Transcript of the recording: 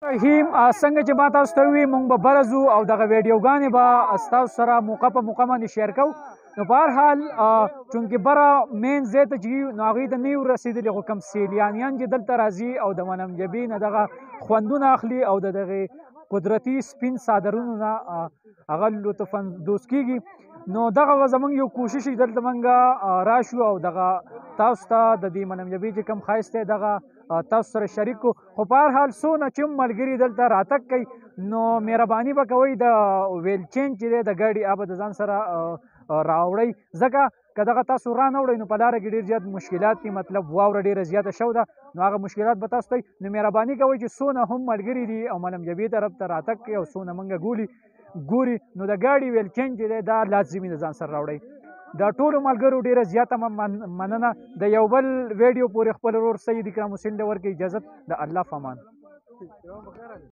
رحیم څنګه چې ما تاسو ته وویل موږ به بره ځو او دغه ویډیوګانې به ستاسو سره موقع په موقع باندې شیر کوو. نو په هر حال چونکې بره مین ځای ته چې نو هغوی ته نه یو رسېدلي، خو کوم سیلانیان چې دلته راځي او د منم جبې نه دغه خوندونه اخلي او د دغې قدرتي سپین څادرونو نه هغه لطف اندوز کېږي. نو دغه زموږ یو کوشش چې دلته موږ راشو او دغه تاسو ته د دې منم جبې چې کوم ښایست دی دغه تاسو سره شریک کړو. خو په هر حال څونه چې ملګري دلته راتګ کوي نو مهرباني به کوئ د ویل چین چې دی د ګاډي هغه به د ځان سره راوړئ، ځکه که دغه تاسو را نه وړئ نو په لاره کې ډېر زیات مشکلات دي، مطلب واوره ډېره زیاته شوې ده نو هغه مشکلات به تاسو ته نو مهرباني کوئ چې څونه هم ملګري دي او منم جبې طرف ته راتګ کوي او څونه موږ ګوري نو د ګاډي ویل چین چې دی دا لازمي د ځان سره راوړئ. د ټولو ملګرو ډېره زیاته مننه. د یو بل ویډیو پورې خپل ورور سید اکرام حسین له ورکړي اجازت د الله په امان.